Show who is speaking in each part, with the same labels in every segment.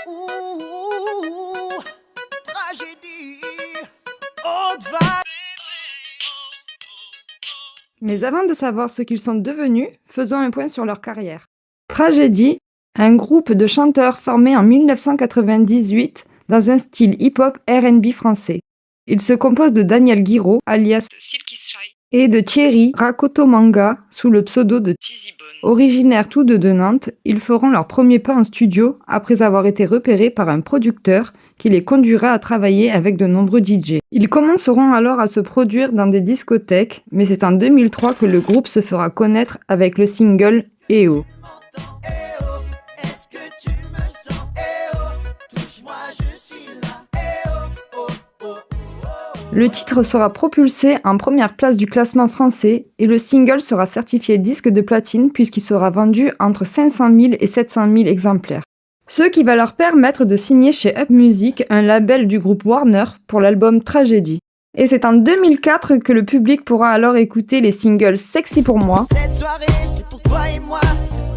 Speaker 1: Ouh, tragédie, haute vague.
Speaker 2: Mais avant de savoir ce qu'ils sont devenus, faisons un point sur leur carrière. Tragédie, un groupe de chanteurs formé en 1998 dans un style hip-hop R&B français. Il se compose de Daniel Guiraud, alias Silky Shy, et de Thierry Rakotomanga, sous le pseudo de Tizzy Bone. Originaires tous deux de Nantes, ils feront leur premier pas en studio après avoir été repérés par un producteur qui les conduira à travailler avec de nombreux DJ. Ils commenceront alors à se produire dans des discothèques, mais c'est en 2003 que le groupe se fera connaître avec le single « EO ». Le titre sera propulsé en première place du classement français et le single sera certifié disque de platine puisqu'il sera vendu entre 500 000 et 700 000 exemplaires. Ce qui va leur permettre de signer chez Up Music, un label du groupe Warner, pour l'album Tragédie. Et c'est en 2004 que le public pourra alors écouter les singles Sexy pour moi,
Speaker 1: Cette soirée, c'est pour toi et moi.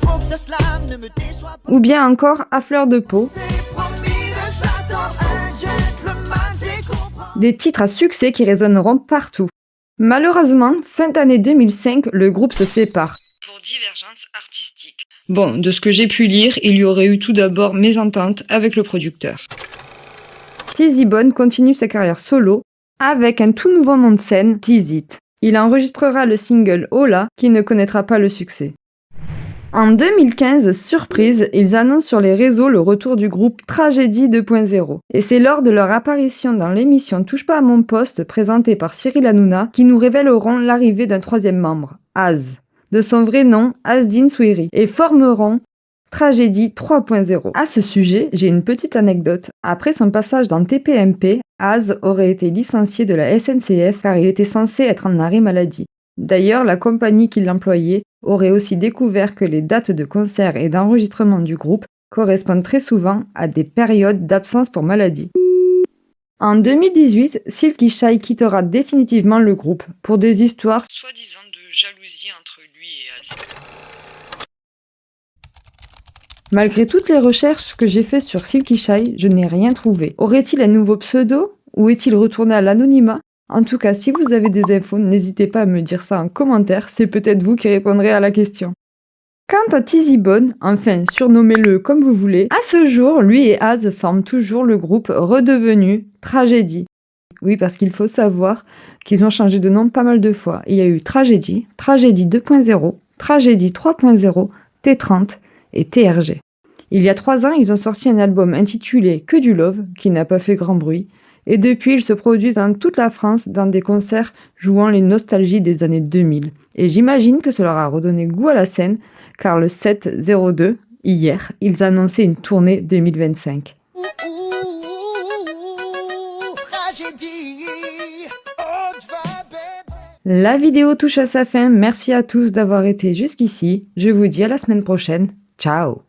Speaker 1: Faut que ce slam ne me déçoive pas.
Speaker 2: ou bien encore À fleur de peau,
Speaker 1: C'est promis de s'attendre à un gentleman, c'est comprendre.
Speaker 2: des titres à succès qui résonneront partout. Malheureusement, fin d'année 2005, le groupe se sépare. Pour divergence artistique. Bon, de ce que j'ai pu lire, il y aurait eu tout d'abord mésentente avec le producteur. Tizzy Bone continue sa carrière solo avec un tout nouveau nom de scène, Tizit. Il enregistrera le single Hola qui ne connaîtra pas le succès. En 2015, surprise, ils annoncent sur les réseaux le retour du groupe Tragédie 2.0. Et c'est lors de leur apparition dans l'émission Touche pas à mon poste, présentée par Cyril Hanouna, qui nous révéleront l'arrivée d'un troisième membre, Az, de son vrai nom, Azdine Souiri, et formeront Tragédie 3.0. À ce sujet, j'ai une petite anecdote. Après son passage dans TPMP, Az aurait été licencié de la SNCF car il était censé être en arrêt maladie. D'ailleurs, la compagnie qui l'employait aurait aussi découvert que les dates de concert et d'enregistrement du groupe correspondent très souvent à des périodes d'absence pour maladie. En 2018, Silky Shy quittera définitivement le groupe pour des histoires soi-disant de jalousie entre lui et Az. Malgré toutes les recherches que j'ai faites sur Silky Shy, je n'ai rien trouvé. Aurait-il un nouveau pseudo ou est-il retourné à l'anonymat ? En tout cas, si vous avez des infos, n'hésitez pas à me dire ça en commentaire, c'est peut-être vous qui répondrez à la question. Quant à Tizzy Bone, enfin, surnommez-le comme vous voulez, à ce jour, lui et Az forment toujours le groupe redevenu Tragédie. Oui, parce qu'il faut savoir qu'ils ont changé de nom pas mal de fois. Il y a eu Tragédie, Tragédie 2.0, Tragédie 3.0, T30 et TRG. Il y a 3 ans, ils ont sorti un album intitulé Que du Love, qui n'a pas fait grand bruit, et depuis, ils se produisent dans toute la France dans des concerts jouant les nostalgies des années 2000. Et j'imagine que cela leur a redonné goût à la scène, car le 7/02, hier, ils annonçaient une tournée 2025.
Speaker 1: Tragédie, haute vague.
Speaker 2: La vidéo touche à sa fin, merci à tous d'avoir été jusqu'ici, je vous dis à la semaine prochaine, ciao!